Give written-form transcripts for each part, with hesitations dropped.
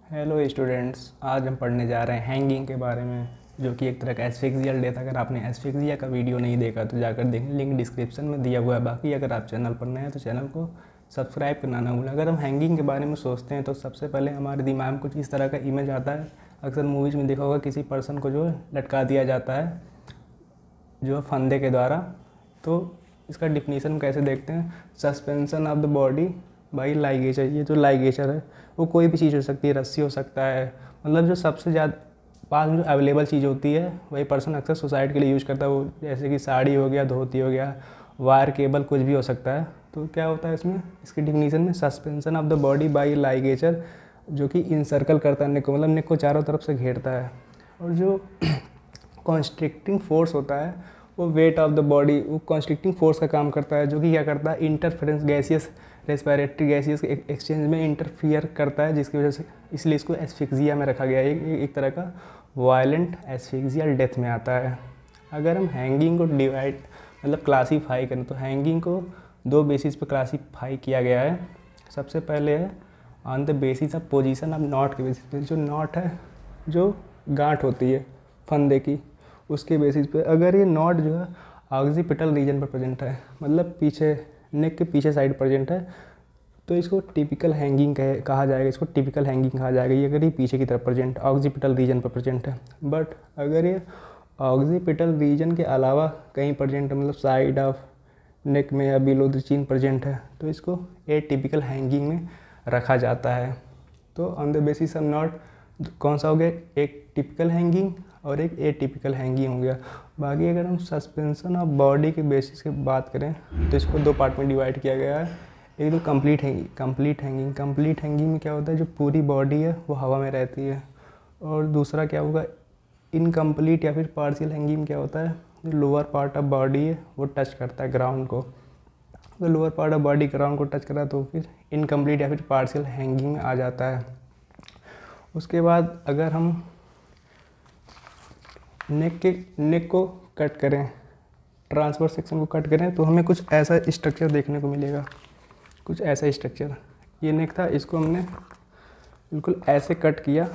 Hello students, आज हम पढ़ने जा रहे हैं हैंगिंग के बारे में, जो कि एक तरह का एस्फिक्सियल डेथ। अगर आपने एस्फिक्सिया का वीडियो नहीं देखा तो जाकर देखें, लिंक डिस्क्रिप्शन में दिया हुआ है। बाकी अगर आप चैनल पर नए हैं तो चैनल को सब्सक्राइब करना ना भूलें। अगर हम हैंगिंग के बारे में सोचते हैं तो सबसे पहले हमारे दिमाग में कुछ इस तरह का इमेज आता है। अक्सर मूवीज़ में देखा होगा, किसी पर्सन को जो है लटका दिया जाता है जो है फंदे के द्वारा। तो इसका डिफिनीसन कैसे देखते हैं? Suspension of the body by ligature. ये जो लाइगेचर है वो कोई भी चीज़ हो सकती है, रस्सी हो सकता है, मतलब जो सबसे ज़्यादा पास में जो अवेलेबल चीज़ होती है वही पर्सन अक्सर सुसाइड के लिए यूज़ करता है। वो जैसे कि साड़ी हो गया, धोती हो गया, वायर, केबल, कुछ भी हो सकता है। तो क्या होता है इसमें, इसकी डिफिनीसन में suspension of the body by ligature, जो कि इंसर्कल करता है नेक को, मतलब नेक को चारों तरफ से घेरता है। और जो कॉन्स्ट्रिक्टिंग फोर्स होता है वो वेट ऑफ द बॉडी, वो कॉन्स्ट्रिक्टिंग फोर्स का काम करता है, जो कि क्या करता है, इंटरफेरेंस गैसियस रेस्पिरेटरी गैसियस के एक्सचेंज में इंटरफियर करता है, जिसकी वजह से इसलिए इसको एस्फिक्सिया में रखा गया है। एक तरह का वायलेंट एस्फिक्सियल डेथ में आता है। अगर हम हैंगिंग को डिवाइड मतलब क्लासीफाई करें तो हैंगिंग को दो बेसिस पर क्लासीफाई किया गया है। सबसे पहले है on the basis of position of not के बेसिस पे। जो नॉट है, जो गांठ होती है फंदे की, उसके बेसिस पे अगर ये नॉट जो है ऑक्सीपिटल रीजन पर प्रेजेंट है, मतलब पीछे नेक के पीछे साइड प्रेजेंट है, तो इसको टिपिकल हैंगिंग कहा जाएगा। इसको टिपिकल हैंगिंग कहा जाएगा ये अगर ये पीछे की तरफ प्रेजेंट, ऑक्सीपिटल रीजन पर प्रेजेंट है। बट अगर ये ऑक्सीपिटल रीजन के अलावा कहीं प्रेजेंट है, मतलब साइड ऑफ नेक में या बिलो द चिन प्रेजेंट है, तो इसको ए टिपिकल हैंगिंग में रखा जाता है। तो on the basis of not कौन सा हो गया, एक टिपिकल हैंगिंग और एक ए टिपिकल हैंगिंग हो गया। बाकी अगर हम सस्पेंशन ऑफ बॉडी के बेसिस की बात करें तो इसको दो पार्ट में डिवाइड किया गया है। एक तो कंप्लीट हैंगिंग में क्या होता है, जो पूरी बॉडी है वो हवा में रहती है। और दूसरा क्या होगा, इनकम्प्लीट या फिर पार्शियल हैंगिंग में क्या होता है, जो लोअर पार्ट ऑफ बॉडी है वो टच करता है ग्राउंड को। तो lower part of body ground को टच करा तो फिर इनकम्प्लीट या फिर पार्शियल हैंगिंग में आ जाता है। उसके बाद अगर हम नेक को कट करें, ट्रांसवर्स सेक्शन को कट करें, तो हमें कुछ ऐसा स्ट्रक्चर देखने को मिलेगा। कुछ ऐसा स्ट्रक्चर, ये नेक था, इसको हमने बिल्कुल ऐसे कट किया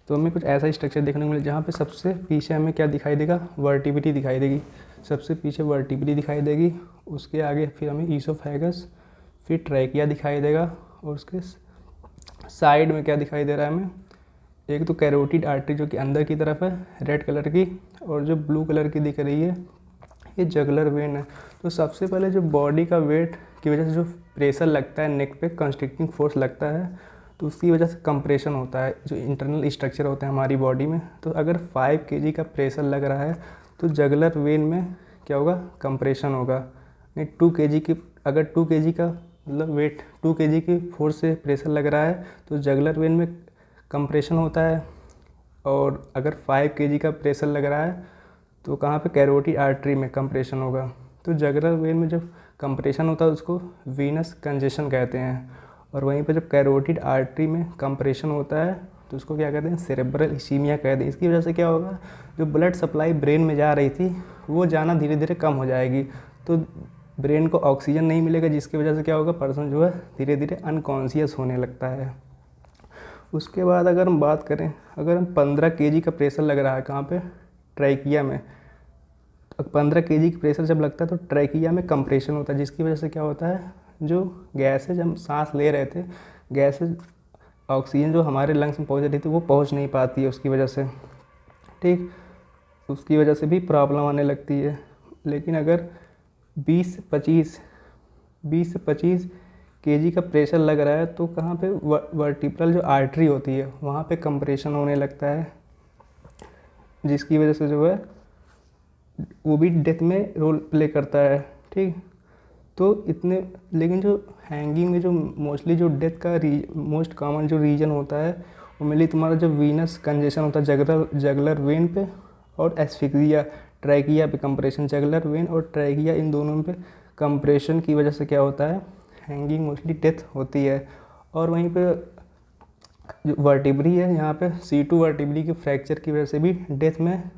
तो हमें कुछ ऐसा स्ट्रक्चर देखने को मिलेगा, जहाँ पे सबसे पीछे हमें क्या दिखाई देगा, वर्टिब्री दिखाई देगी। सबसे पीछे वर्टिब्री दिखाई देगी, उसके आगे फिर हमें ईसोफेगस, फिर ट्रैकिया दिखाई देगा, और उसके साइड में क्या दिखाई दे रहा है हमें, एक तो कैरोटिड आर्टरी जो कि अंदर की तरफ है रेड कलर की, और जो ब्लू कलर की दिख रही है ये जगुलर वेन है। तो सबसे पहले जो बॉडी का वेट की वजह से जो प्रेशर लगता है नेक पे, कंस्ट्रिक्टिंग फोर्स लगता है, तो उसकी वजह से कंप्रेशन होता है, जो इंटरनल स्ट्रक्चर होते हैं हमारी बॉडी में। तो अगर 5 kg का प्रेशर लग रहा है तो जगुलर वेन में क्या होगा, कंप्रेशन होगा। नहीं 2 kg की, अगर 2 kg का मतलब वेट 2 kg की फोर्स से प्रेशर लग रहा है तो जगुलर वेन में कंप्रेशन होता है। और अगर 5 kg का प्रेशर लग रहा है तो कहाँ पे, कैरोटिड आर्टरी में कंप्रेशन होगा। तो जगुलर वेन में जब कंप्रेशन होता है उसको वीनस कंजेशन कहते हैं, और वहीं पे जब कैरोटिड आर्टरी में कंप्रेशन होता है तो उसको क्या कहते हैं, सेरेब्रल इसीमिया कहते हैं। इसकी वजह से क्या होगा, जो ब्लड सप्लाई ब्रेन में जा रही थी वो जाना धीरे धीरे कम हो जाएगी, तो ब्रेन को ऑक्सीजन नहीं मिलेगा, जिसकी वजह से क्या होगा, पर्सन जो है धीरे धीरे अनकॉन्शियस होने लगता है। उसके बाद अगर हम बात करें, अगर हम 15 kg का प्रेशर लग रहा है कहाँ पे, ट्रैकिया में, तो 15 kg का प्रेशर जब लगता है तो ट्रैकिया में कंप्रेशन होता है, जिसकी वजह से क्या होता है, जो गैसेज हम सांस ले रहे थे, गैसेज ऑक्सीजन जो हमारे लंग्स में पहुंच रही थी वो पहुंच नहीं पाती है उसकी वजह से, ठीक, उसकी वजह से भी प्रॉब्लम आने लगती है। लेकिन अगर 20 से 25 kg का प्रेशर लग रहा है तो कहाँ पे, वर्टिब्रल जो आर्टरी होती है वहाँ पे कंप्रेशन होने लगता है, जिसकी वजह से जो है वो भी डेथ में रोल प्ले करता है, ठीक। तो इतने, लेकिन जो हैंगिंग में जो मोस्टली जो डेथ का मोस्ट कॉमन जो रीजन होता है वो मेनली तुम्हारा जो वीनस कंजेशन होता है जगुलर वेन पे, और एस्फिक्सिया ट्रैकिया पे कंप्रेशन। जगुलर वेन और ट्रैकिया इन दोनों पे कंप्रेशन की वजह से क्या होता है, हैंगिंग मोस्टली डेथ होती है। और वहीं पे जो वर्टिब्री है, यहाँ पे C2 वर्टिब्री के फ्रैक्चर की वजह से भी डेथ में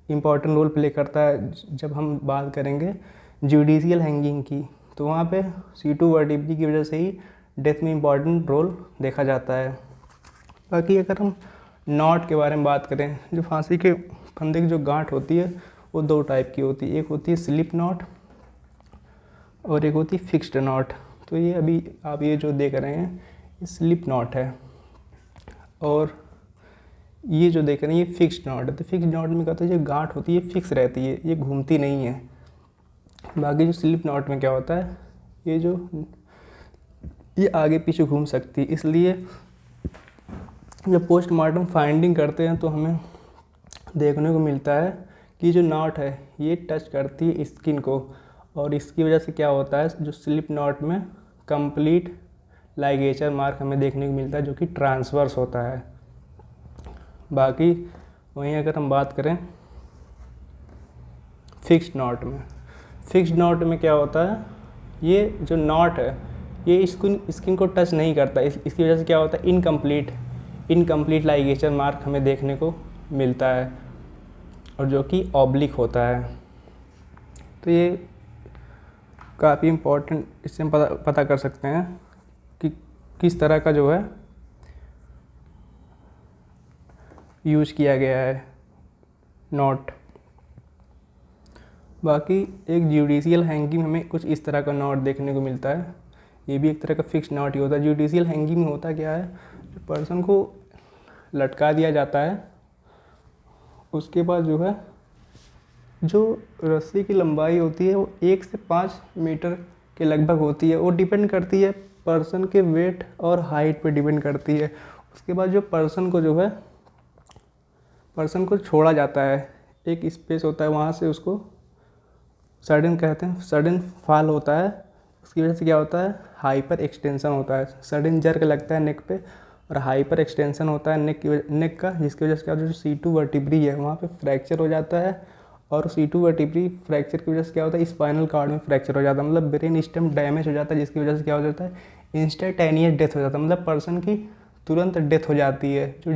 इम्पॉर्टेंट रोल प्ले करता है। जब हम बात करेंगे जुडिशियल हैंगिंग की तो वहाँ पे C2 वर्टिब्री की वजह से ही डेथ में इम्पॉर्टेंट रोल देखा जाता है। बाकी अगर हम नॉट के बारे में बात करें, जो फांसी के फंदे की जो गांठ होती है वो 2 टाइप की होती है, एक होती है स्लिप नॉट और एक होती है फिक्स्ड नॉट। तो ये अभी आप ये जो देख रहे हैं ये स्लिप नॉट है, और ये जो देख रहे हैं ये फिक्स्ड नॉट है। तो फिक्स्ड नॉट में क्या होता है, जो गांठ होती है फिक्स रहती है, ये घूमती नहीं है। बाकी जो स्लिप नॉट में क्या होता है, ये आगे पीछे घूम सकती है। इसलिए जब पोस्टमार्टम फाइंडिंग करते हैं तो हमें देखने को मिलता है कि जो नॉट है ये टच करती है स्किन को, और इसकी वजह से क्या होता है, जो स्लिप नॉट में कंप्लीट लाइगेचर मार्क हमें देखने को मिलता है, जो कि ट्रांसवर्स होता है। बाकी वहीं अगर हम बात करें फिक्स्ड नॉट में क्या होता है, ये जो नॉट है ये स्किन को टच नहीं करता। इसकी वजह से क्या होता है, इनकम्प्लीट लाइगेचर मार्क हमें देखने को मिलता है, और जो कि ऑब्लिक होता है। तो ये काफ़ी इम्पोर्टेंट, इससे हम पता कर सकते हैं कि किस तरह का जो है यूज़ किया गया है नॉट। बाकी एक जुडिशियल हैंगिंग हमें कुछ इस तरह का नॉट देखने को मिलता है, ये भी एक तरह का फिक्स नॉट ही होता है। जुडिशियल हैंगिंग में होता क्या है, जो पर्सन को लटका दिया जाता है, उसके बाद जो है जो रस्सी की लंबाई होती है वो 1 से 5 मीटर के लगभग होती है। वो डिपेंड करती है पर्सन के वेट और हाइट पे डिपेंड करती है। उसके बाद जो पर्सन को छोड़ा जाता है, एक स्पेस होता है, वहाँ से उसको सडन कहते हैं, सडन फॉल होता है। उसकी वजह से क्या होता है, हाइपर एक्सटेंशन होता है, सडन जर्क लगता है नेक पे, और हाइपर एक्सटेंशन होता है नेक का, जिसकी वजह से क्या होता है, जो C2 वर्टिब्री है वहाँ पे फ्रैक्चर हो जाता है। और C2 वर्टिब्री फ्रैक्चर की वजह से क्या होता है, स्पाइनल कॉर्ड में फ्रैक्चर हो जाता है, मतलब ब्रेन स्टेम डैमेज हो जाता है, जिसकी वजह से क्या हो जाता है, इंस्टेंटेनियस डेथ हो जाता है, मतलब पर्सन की तुरंत डेथ हो जाती है। जो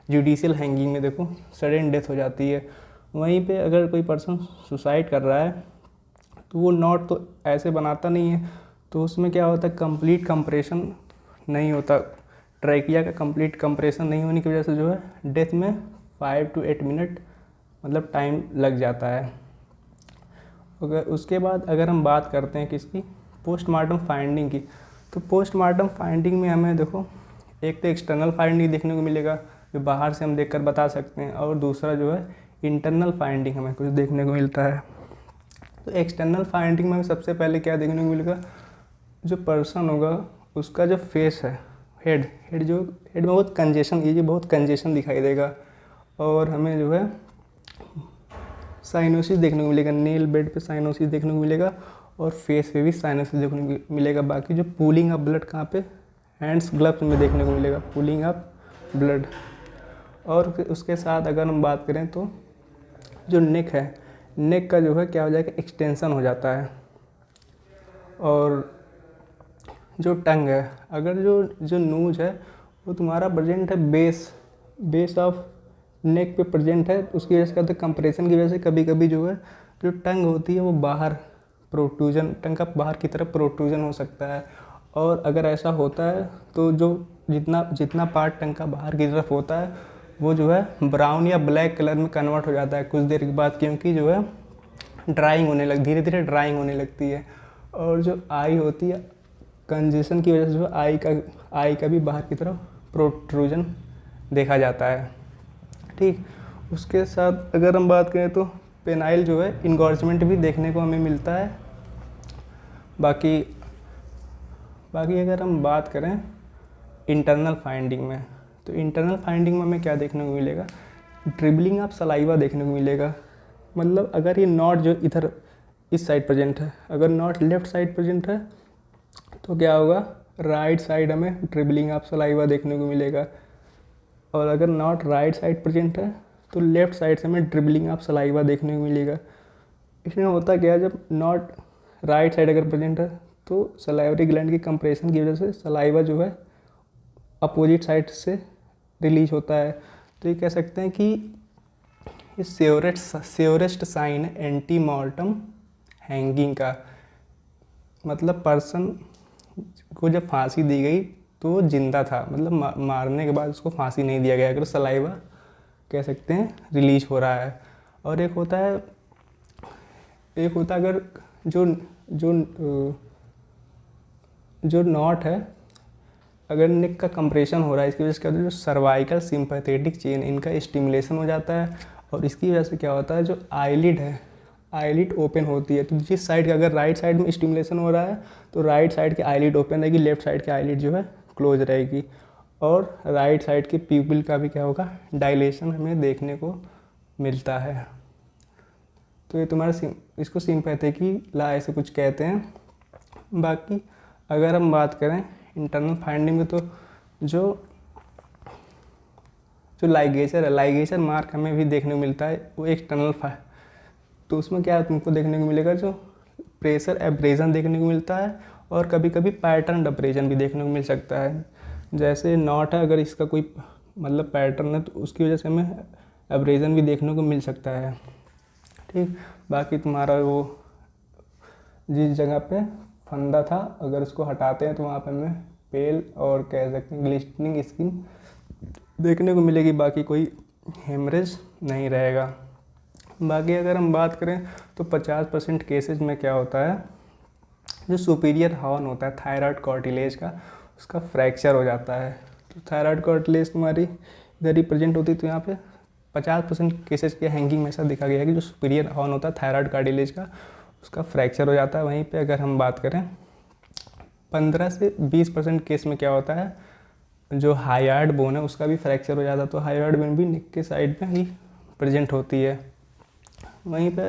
जुडिशियल हैंगिंग में देखो सडन डेथ हो जाती है। वहीं पे अगर कोई पर्सन सुसाइड कर रहा है तो वो नॉट तो ऐसे बनाता नहीं है, तो उसमें क्या होता है, कंप्लीट कंप्रेशन नहीं होता, ट्रैकिया का कंप्लीट कंप्रेशन नहीं होने की वजह से जो है डेथ में 5 to 8 मिनट मतलब टाइम लग जाता है। अगर उसके बाद अगर हम बात करते हैं किसकी, पोस्टमार्टम फाइंडिंग की, तो पोस्टमार्टम फाइंडिंग में हमें देखो एक तो एक्सटर्नल फाइंडिंग देखने को मिलेगा, जो बाहर से हम देखकर बता सकते हैं, और दूसरा जो है इंटरनल फाइंडिंग हमें कुछ देखने को मिलता है। तो एक्सटर्नल फाइंडिंग में हमें सबसे पहले क्या देखने को मिलेगा, जो पर्सन होगा उसका जो फेस है, हेड में बहुत कंजेशन दिखाई देगा, और हमें जो है साइनोसिस देखने को मिलेगा, नेल बेड पे साइनोसिस देखने को मिलेगा, और फेस पे भी साइनोसिस देखने को मिलेगा। बाकी जो पूलिंग ऑफ ब्लड कहाँ पे, हैंड्स ग्लव्स में देखने को मिलेगा पूलिंग ऑफ ब्लड। और उसके साथ अगर हम बात करें तो जो नेक का जो है क्या हो जाएगा, एक्सटेंशन हो जाता है। और जो टंग है, अगर जो नोज है वो तुम्हारा प्रेजेंट है बेस ऑफ नेक पे प्रेजेंट है, उसकी वजह से क्या होता है, कंप्रेशन की वजह से कभी कभी जो है जो टंग होती है वो बाहर प्रोट्रूजन, टंग का बाहर की तरफ प्रोट्रूजन हो सकता है। और अगर ऐसा होता है तो जो जितना पार्ट टंग का बाहर की तरफ होता है वो जो है ब्राउन या ब्लैक कलर में कन्वर्ट हो जाता है कुछ देर के बाद, क्योंकि जो है धीरे धीरे ड्राइंग होने लगती है। और जो आई होती है, कंजेशन की वजह से जो आई का भी बाहर की तरफ प्रोट्रूजन देखा जाता है। ठीक, उसके साथ अगर हम बात करें तो पेनाइल जो है इनगॉर्जमेंट भी देखने को हमें मिलता है। बाकी अगर हम बात करें इंटरनल फाइंडिंग में, तो इंटरनल फाइंडिंग में हमें क्या देखने को मिलेगा, ड्रिबलिंग ऑफ सलाइवा देखने को मिलेगा। मतलब अगर ये नॉट जो इधर इस साइड प्रेजेंट है, अगर नॉट लेफ्ट साइड प्रेजेंट है तो क्या होगा, राइट साइड हमें ड्रिबलिंग ऑफ सलाइवा देखने को मिलेगा। और अगर नॉट राइट साइड प्रेजेंट है तो लेफ्ट साइड से हमें ड्रिबलिंग ऑफ सलाइवा देखने को मिलेगा। इसमें होता क्या है, जब नॉट राइट साइड अगर प्रेजेंट है तो सलाइवरी ग्लैंड की कंप्रेशन की वजह से सलाइवा जो है अपोजिट साइड से रिलीज होता है। तो ये कह सकते हैं कि ये श्योरेस्ट साइन है एंटी मॉर्टम हैंगिंग का। मतलब पर्सन को जब फांसी दी गई तो वो जिंदा था, मतलब मारने के बाद उसको फांसी नहीं दिया गया, अगर सलाइवा कह सकते हैं रिलीज हो रहा है। और एक होता है अगर जो जो जो नॉट है, अगर नेक का कंप्रेशन हो रहा है, इसकी वजह से क्या होता है, जो सर्वाइकल सिंपैथेटिक चेन इनका स्टिमुलेशन हो जाता है, और इसकी वजह से क्या होता है, जो आईलिड है, आईलिड ओपन होती है। तो जिस साइड का, अगर राइट साइड में स्टिमुलेशन हो रहा है तो राइट साइड की आईलिड ओपन रहेगी, लेफ्ट साइड की आईलिड जो है क्लोज रहेगी। और राइट साइड के प्यूपिल का भी क्या होगा, डायलेशन हमें देखने को मिलता है। तो ये तुम्हारा इसको सिंपैथेटिक ला ऐसे कुछ कहते हैं। बाकी अगर हम बात करें इंटरनल फाइंडिंग में, तो जो लाइगेचर है, लाइगेचर मार्क हमें भी देखने को मिलता है, वो एक्सटर्नल तो उसमें क्या तुमको देखने को मिलेगा, जो प्रेशर एब्रेजन देखने को मिलता है, और कभी कभी पैटर्न अब्रेजन भी देखने को मिल सकता है। जैसे नॉट है, अगर इसका कोई मतलब पैटर्न है तो उसकी वजह से हमें एब्रेजन भी देखने को मिल सकता है। ठीक, बाकी तुम्हारा वो जिस जगह पे फंदा था, अगर उसको हटाते हैं तो वहाँ पे हमें पेल और कह सकते हैं ग्लिस्टनिंग स्किन देखने को मिलेगी, बाकी कोई हेमरेज नहीं रहेगा। बाकी अगर हम बात करें तो 50% केसेज में क्या होता है, जो सुपीरियर हॉर्न होता है थायराइड कार्टिलेज का, उसका फ्रैक्चर हो जाता है। तो थायराइड कार्टिलेज तुम्हारी इधर ही प्रेजेंट होती है, तो यहाँ पे 50% केसेज के हैंगिंग में ऐसा देखा गया है कि जो सुपीरियर हॉर्न होता है थायराइड कार्टिलेज का, उसका फ्रैक्चर हो जाता है। वहीं पे अगर हम बात करें 15 से 20% केस में क्या होता है, जो हाइयार्ड बोन है उसका भी फ्रैक्चर हो जाता है। तो हाइयार्ड बोन भी नेक के साइड में ही प्रेजेंट होती है। वहीं पे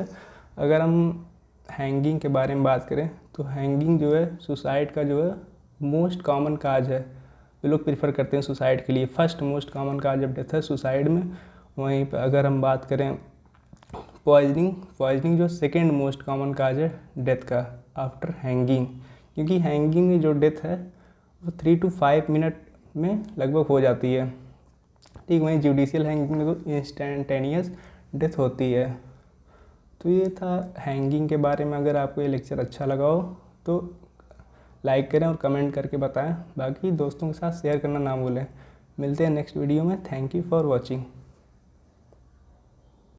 अगर हम हैंगिंग के बारे में बात करें तो हैंगिंग जो है सुसाइड का जो है मोस्ट कॉमन काज है, ये लोग प्रीफर करते हैं सुसाइड के लिए। First most common cause of death है सुसाइड में। वहीं पे अगर हम बात करें पॉइजनिंग जो सेकेंड मोस्ट कॉमन काज है डेथ का आफ्टर हैंगिंग, क्योंकि हैंगिंग में जो डेथ है वो 3 to 5 मिनट में लगभग हो जाती है। ठीक, वहीं जुडिशियल हैंगिंग में तो इंस्टेंटेनियस डेथ होती है। तो ये था हैंगिंग के बारे में। अगर आपको ये लेक्चर अच्छा लगा हो तो लाइक करें और कमेंट करके बताएं, बाकी दोस्तों के साथ शेयर करना ना भूलें। मिलते हैं नेक्स्ट वीडियो में। Thank you for watching.